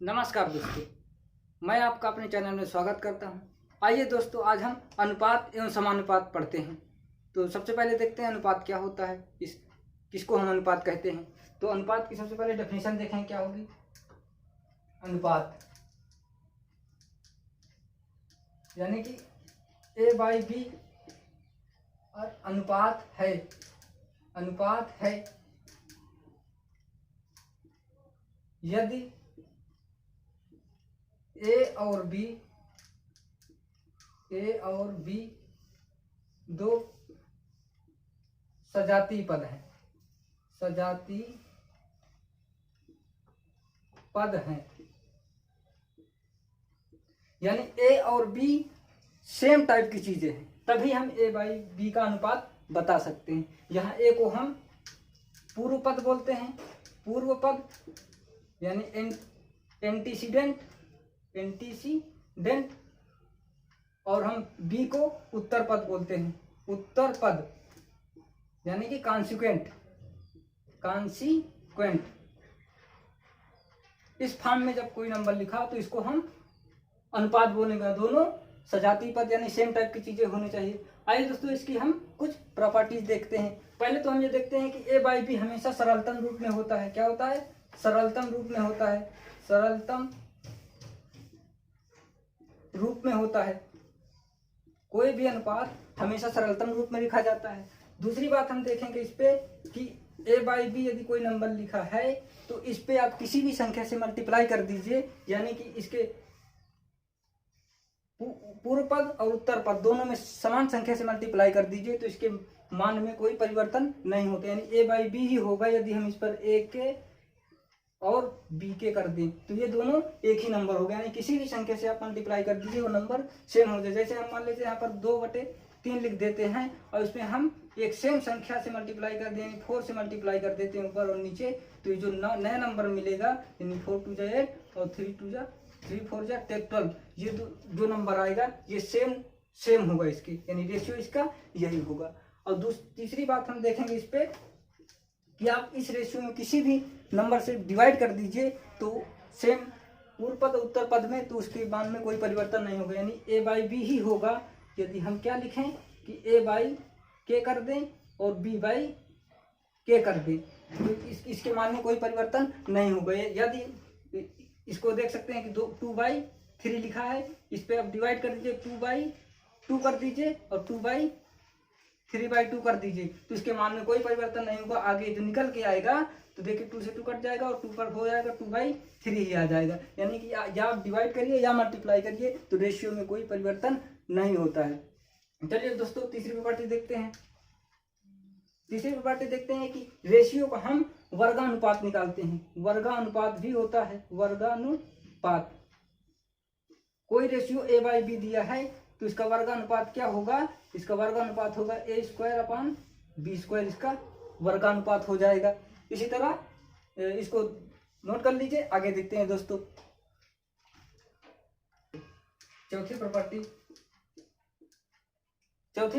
नमस्कार दोस्तों, मैं आपका अपने चैनल में स्वागत करता हूं। आइए दोस्तों, आज हम अनुपात एवं समानुपात पढ़ते हैं। तो सबसे पहले देखते हैं अनुपात क्या होता है, किसको हम अनुपात कहते हैं। तो अनुपात की सबसे पहले डेफिनेशन देखें क्या होगी। अनुपात यानी कि A/B और अनुपात है यदि A और B दो सजातीय पद हैं, यानी A और B सेम टाइप की चीजें हैं, तभी हम A/B का अनुपात बता सकते हैं। यहाँ A को हम पूर्व पद बोलते हैं, पूर्व पद यानी एंटीसीडेंट, और हम B को उत्तर पद बोलते हैं, उत्तर पद यानी कि कॉन्सिक्वेंट। इस फॉर्म में जब कोई नंबर लिखा तो इसको हम अनुपात बोलेंगे। दोनों सजातीय पद यानी सेम टाइप की चीजें होनी चाहिए। आइए दोस्तों, इसकी हम कुछ प्रॉपर्टीज देखते हैं। पहले तो हम ये देखते हैं कि A/B हमेशा सरलतम रूप में होता है। क्या होता है? सरलतम रूप में होता है। सरलतम रूप में होता है। कोई भी अनुपात हमेशा सरलतम रूप में लिखा जाता है। दूसरी बात हम देखेंगे इस पे कि A/B यदि कोई नंबर लिखा है तो इस पे आप किसी भी संख्या से मल्टीप्लाई कर दीजिए, यानी कि इसके पूर्व पद और उत्तर पद दोनों में समान संख्या से मल्टीप्लाई कर दीजिए तो इसके मान में कोई परिवर्तन नहीं होता, यानी A/B ही होगा। यदि हम इस पर A के और B के कर दें तो ये दोनों एक ही नंबर हो गया, यानी किसी भी संख्या से आप मल्टीप्लाई कर दीजिए वो नंबर सेम हो जाए। जैसे हम मान लीजिए यहाँ पर 2/3 लिख देते हैं और उसमें हम एक सेम संख्या से मल्टीप्लाई कर दें, 4 से मल्टीप्लाई कर देते हैं ऊपर और नीचे, तो ये जो नया नंबर मिलेगा यानी 4 2 जा 8 और 3 4 जा 12, ये जो नंबर आएगा ये सेम होगा इसके, यानी रेशियो इसका यही होगा। और तीसरी बात हम देखेंगे इस पे कि आप इस रेशियो में किसी भी नंबर से डिवाइड कर दीजिए तो सेम पूर्व पद उत्तर पद में, तो उसके मान में कोई परिवर्तन नहीं होगा, यानी A/B ही होगा। यदि हम क्या लिखें कि A/K कर दें और B/K कर दें तो इसके मान में कोई परिवर्तन नहीं होगा। यदि इसको देख सकते हैं कि 2/3 लिखा है, इस पे आप डिवाइड कर दीजिए, 2/2 कर दीजिए और 3/2 कर दीजिए तो इसके मान में कोई परिवर्तन नहीं होगा। आगे जो निकल के आएगा तो देखिए 2 से 2 कट जाएगा और 2 पर हो जाएगा 2/3 ही आ जाएगा, यानी कि या आप डिवाइड करिए या मल्टीप्लाई करिए तो रेशियो में कोई परिवर्तन नहीं होता है। चलिए दोस्तों, तीसरी प्रॉपर्टी देखते हैं। तीसरी प्रॉपर्टी देखते हैं कि रेशियो को हम वर्गानुपात निकालते हैं। वर्गानुपात भी होता है, वर्गानुपात। कोई रेशियो A/B दिया है तो इसका वर्गानुपात क्या होगा? इसका वर्गानुपात होगा A²/B², इसका वर्गानुपात हो जाएगा। इसी तरह इसको नोट कर लीजिए, आगे देखते हैं दोस्तों। चौथी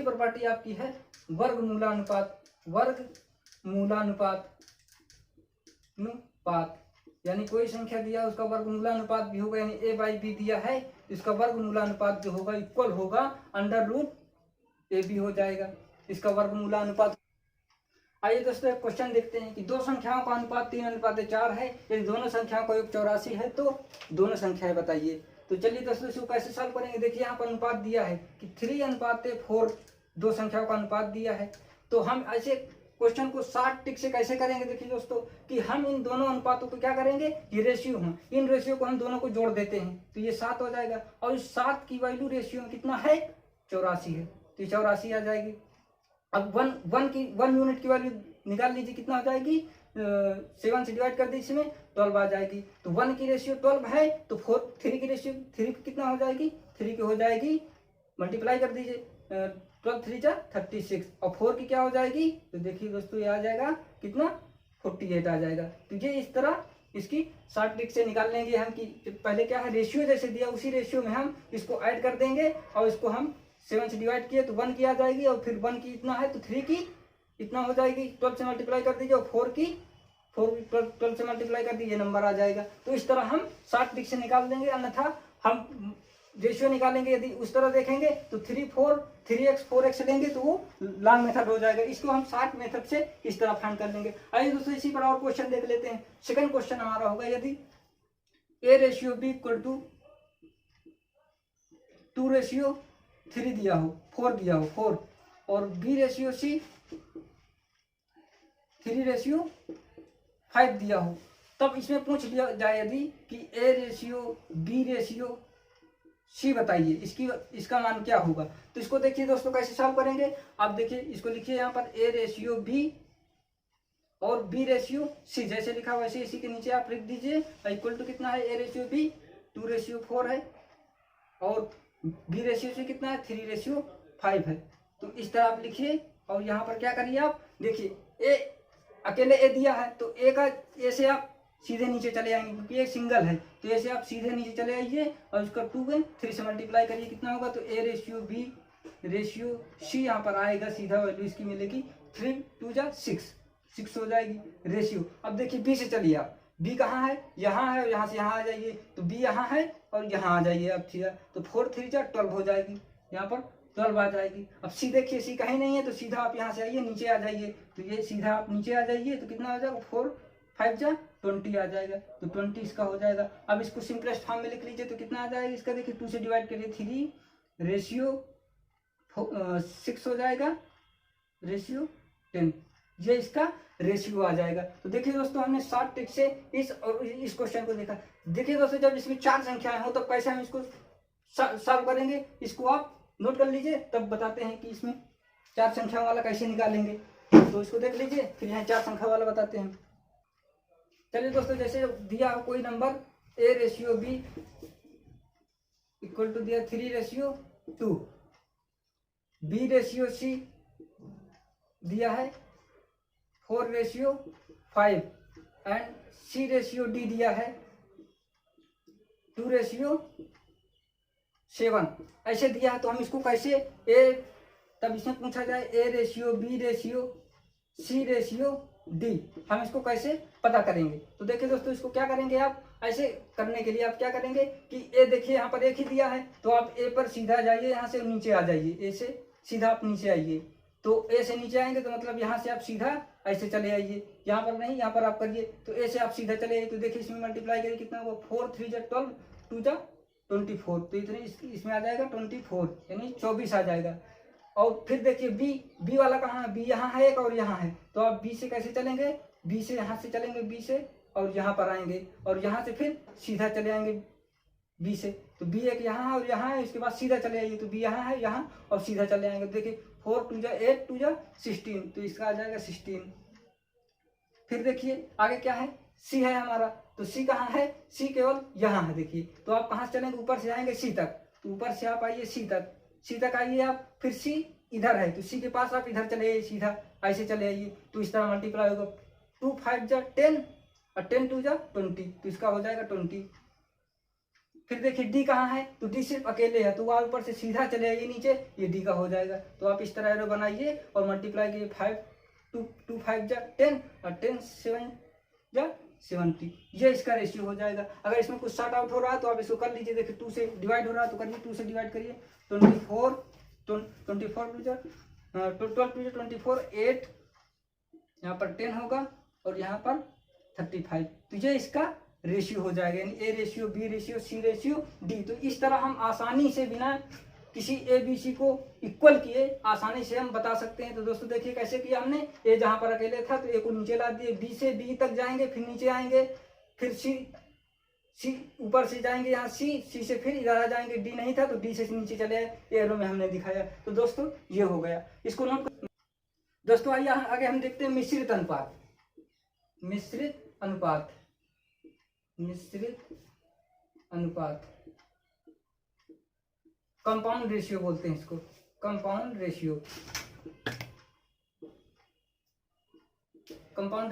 प्रॉपर्टी आपकी है वर्गमूलानुपात। यानी कोई संख्या दिया उसका वर्गमूलानुपात भी होगा, यानी A/B दिया है इसका वर्गमूलानुपात जो होगा इक्वल होगा √AB हो जाएगा, इसका वर्गमूलानुपात। आइए दोस्तों, एक क्वेश्चन देखते हैं कि दो संख्याओं का अनुपात 3:4 है। यदि दोनों संख्याओं का योग 84 है तो दोनों संख्याएं बताइए। तो चलिए दोस्तों, इसको कैसे सॉल्व करेंगे। देखिए यहाँ पर अनुपात दिया है कि 3:4 दो संख्याओं का अनुपात दिया है, तो हम ऐसे क्वेश्चन को 60 टिक से कैसे करेंगे। देखिए दोस्तों कि हम इन दोनों अनुपातों को क्या करेंगे, ये रेशियो हैं, इन रेशियो को हम दोनों को जोड़ देते हैं तो ये 7 हो जाएगा, और इस 7 की वैल्यू रेशियो में कितना है, 84 है, तो 84 आ जाएगी। अब 1 यूनिट की वैल्यू निकाल लीजिए, कितना हो जाएगी, 7 से डिवाइड कर दीजिए, इसमें 12 आ जाएगी। तो 1 की रेशियो 12 है तो 3 की रेशियो 3 कितना हो जाएगी, 3 की हो जाएगी, मल्टीप्लाई कर दीजिए, 12 3 जा 36, और 4 की क्या हो जाएगी, तो देखिए दोस्तों ये आ जाएगा कितना, 48 आ जाएगा। तो ये इस तरह इसकी 60 ट्रिक से निकाल लेंगे हम कि पहले क्या है, रेशियो जैसे दिया उसी रेशियो में हम इसको ऐड कर देंगे और इसको हम 7 से डिवाइड किए तो 1 की आ जाएगी, और फिर 1 की इतना है तो 3 की इतना हो जाएगी, 12 से मल्टीप्लाई कर दीजिए और 4 की 12 से मल्टीप्लाई कर दी, ये नंबर आ जाएगा। तो इस तरह हम शॉर्ट ट्रिक से निकाल देंगे, अन्यथा हम रेशियो निकालेंगे यदि उस तरह देखेंगे तो 3x 4x लेंगे तो वो लॉन्ग मेथड हो जाएगा। इसको हम शॉर्ट मेथड से इस तरह फाइंड कर लेंगे। आइए दोस्तों इसी पर और क्वेश्चन देख लेते हैं। सेकंड क्वेश्चन हमारा होगा, यदि A/B इक्वल टू 2/3 दिया हो, 4 दिया हो, 4 और B/C 3/5 दिया हो, तब इसमें पूछ लिया जाए यदि कि A/B/C बताइए इसका मान क्या होगा। तो इसको देखिए दोस्तों कैसे सॉल्व करेंगे। आप देखिए इसको लिखिए यहाँ पर A/B और B/C जैसे लिखा वैसे इसी के नीचे आप लिख दीजिए इक्वल टू कितना है A/B 2/4 है और B/C कितना है 3/5 है। तो इस तरह आप लिखिए और यहाँ पर क्या करिए आप देखिए A अकेले A दिया है तो A से आप सीधे नीचे चले आएंगे क्योंकि एक सिंगल है, तो ऐसे आप सीधे नीचे चले आइए और उसका 2 में 3 से मल्टीप्लाई करिए, कितना होगा तो A/B/C यहाँ पर आएगा, सीधा वैल्यू इसकी मिलेगी 3 2 जा 6 हो जाएगी रेशियो। अब देखिए B से चलिए आप, B कहाँ है, यहाँ है और यहाँ से यहाँ आ जाइए, तो B यहाँ है और यहाँ आ जाइए आप सीधा, तो 4 3 जा 12 हो जाएगी, यहाँ पर 12 आ जाएगी। अब C देखिए C कहीं नहीं है तो सीधा आप यहाँ से आइए नीचे आ जाइए, तो ये सीधा आप नीचे आ जाइए तो कितना हो जाएगा 4 5 जा 20 आ जाएगा, तो 20 इसका हो जाएगा। अब इसको सिंपलेस्ट फॉर्म में लिख लीजिए तो कितना आ जाएगा इसका, देखिए 2 से डिवाइड करिए 3/6 हो जाएगा रेशियो 10, ये इसका रेशियो आ जाएगा। तो देखिए दोस्तों हमने शॉर्ट ट्रिक से इस क्वेश्चन को देखा। देखिए दोस्तों जब इसमें 4 संख्याएं हो तब कैसे हम इसको सॉल्व करेंगे, इसको आप नोट कर लीजिए, तब बताते हैं कि इसमें 4 संख्या वाला कैसे निकालेंगे। तो इसको देख लीजिए फिर यहाँ 4 संख्या वाला बताते हैं। चलिए दोस्तों जैसे दिया हो कोई नंबर A/B इक्वल टू दिया 3/2, B/C दिया है 4/5 एंड C/D दिया है 2/7, ऐसे दिया है। तो हम इसको कैसे तब इसमें पूछा जाए A/B/C/D हम इसको कैसे पता करेंगे। तो देखिए दोस्तों इसको क्या करेंगे आप, ऐसे करने के लिए आप क्या करेंगे कि A देखिए यहाँ पर एक ही दिया है तो आप A पर सीधा जाइए, यहाँ से नीचे आ जाइए, A से सीधा आप नीचे आइए, तो A से नीचे आएंगे तो मतलब यहाँ से आप सीधा ऐसे चले आइए, यहाँ पर नहीं यहाँ पर आप करिए, तो A से आप सीधा चले आइए, तो देखिए इसमें मल्टीप्लाई करिए कितना होगा 4 3 जा 12 2 जा 24, तो इतने इसमें आ जाएगा 24 यानी 24 आ जाएगा। और फिर देखिए B वाला कहाँ है, B यहाँ है एक और यहाँ है, तो आप B से कैसे चलेंगे, B से यहाँ से चलेंगे B से और यहाँ पर आएंगे और यहाँ से फिर सीधा चले आएंगे B से, तो B एक यहाँ है और यहाँ है, इसके बाद सीधा चले आइए, तो B यहाँ है यहाँ और सीधा चले आएंगे। देखिए 4 2 जा 8 2 जा 16, तो इसका आ जाएगा 16। फिर देखिए आगे क्या है, C है हमारा, तो C कहाँ है, C केवल यहाँ है। देखिए तो आप कहाँ से चलेंगे, ऊपर से आएंगे C तक, तो ऊपर से आप आइए C तक आइए आप, फिर C इधर है तो C के पास आप इधर चले आइए, सीधा ऐसे चले आइए, तो इस तरह मल्टीप्लाई होगा 2 5 जा 10 और 10 2 जा 20, तो इसका हो जाएगा 20। फिर देखिए D कहाँ है, तो D सिर्फ अकेले है तो आप ऊपर से सीधा चले आइए नीचे, ये D का हो जाएगा। तो आप इस तरह एरो बनाइए और मल्टीप्लाई कीजिए 5 2 5 जा 10 और 10 7 जा 70, ये इसका रेशियो हो जाएगा। अगर इसमें कुछ शॉर्ट आउट हो रहा है तो आप इसको कर लीजिए, देखिए 2 से डिवाइड हो रहा है तो करिए 2 से डिवाइड करिए 24 2 जा 12 2 जा 24 8, यहाँ पर 10 होगा और यहाँ पर 35, तो ये इसका रेशियो हो जाएगा, यानी A/B/C/D। तो इस तरह हम आसानी से बिना किसी ABC को इक्वल किए आसानी से हम बता सकते हैं। तो दोस्तों देखिए कैसे किया हमने, A जहाँ पर अकेले था तो A को नीचे ला दिए, B से B तक जाएंगे फिर नीचे आएंगे, फिर C ऊपर से जाएंगे यहाँ C से फिर इधर आ जाएंगे, D नहीं था तो D से नीचे चले आए, एरो में हमने दिखाया। तो दोस्तों ये हो गया, इसको नोट कर। दोस्तों आइए आगे हम देखते हैं मिश्रित अनुपात कंपाउंड रेशियो बोलते हैं इसको, कंपाउंड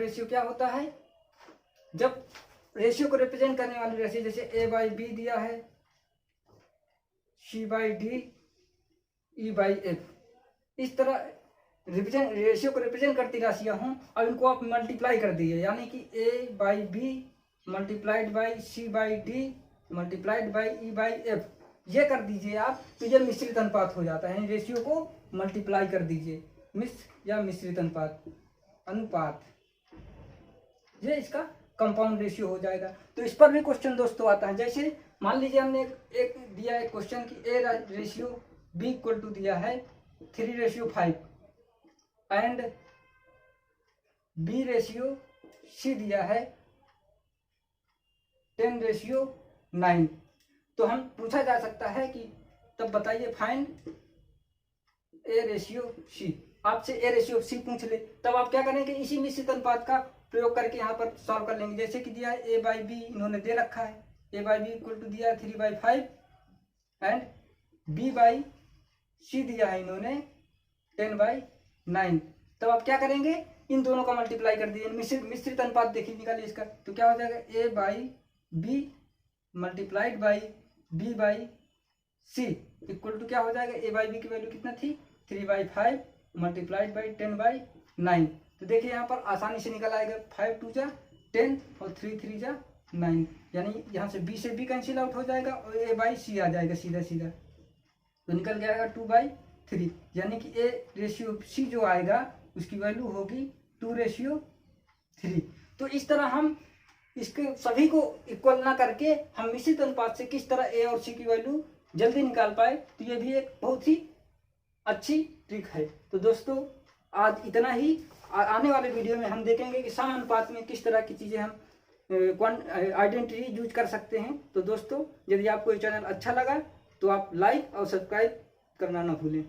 रेशियो क्या होता है, जब रेशियो को रिप्रेजेंट करने वाली रेशियो जैसे A/B दिया है, C/D, E/F, इस तरह रेशियो को रिप्रेजेंट करती राशियां हों और इनको आप मल्टीप्लाई कर दीजिए, यानी कि A/B multiplied by C/D multiplied by E/F, ये कर दीजिए आप, तो ये मिश्रित अनुपात हो जाता है। यानी रेशियो को मल्टीप्लाई कर दीजिए, मिश्रित अनुपात, ये इसका कंपाउंड रेशियो हो जाएगा। तो इस पर भी क्वेश्चन दोस्तों आता है। जैसे मान लीजिए हमने एक दिया है क्वेश्चन कि A ratio B equal to दिया है 3:5 एंड B रेशियो C दिया है 10:9। तो हम पूछा जा सकता है कि तब बताइए फाइंड A रेशियो C। आपसे A रेशियो C पूछ ले, तब आप क्या करेंगे, इसी मिश्रित अनुपात का प्रयोग करके यहाँ पर सॉल्व कर लेंगे। जैसे कि दिया है A/B इन्होंने दे रखा है, A/B इक्वल टू दिया है 3/5 एंड B/C दिया है इन्होंने 10/9। तब आप क्या करेंगे, इन दोनों का मल्टीप्लाई कर दीजिए, मिश्रित अनुपात देखिए निकालिए इसका। तो क्या हो जाएगा, A/B multiplied by B/C equal to क्या हो जाएगा, A/B की वैल्यू कितना थी 3/5 मल्टीप्लाइड बाई 10/9। तो देखिए यहाँ पर आसानी से निकल आएगा, 5 2 जा 10 और 3 3 जा 9, यानी यहाँ से B से B कैंसिल आउट हो जाएगा और A/C आ जाएगा सीधा सीधा, तो निकल जाएगा 2/3, यानी कि A रेशियो C जो आएगा उसकी वैल्यू होगी 2:3। तो इस तरह हम इसके सभी को इक्वल ना करके हम मिश्रित अनुपात से किस तरह A और C की वैल्यू जल्दी निकाल पाए, तो ये भी एक बहुत ही अच्छी ट्रिक है। तो दोस्तों आज इतना ही। आने वाले वीडियो में हम देखेंगे कि समानुपात में किस तरह की चीज़ें हम आइडेंटिटी यूज कर सकते हैं। तो दोस्तों यदि आपको ये चैनल अच्छा लगा तो आप लाइक और सब्सक्राइब करना ना भूलें।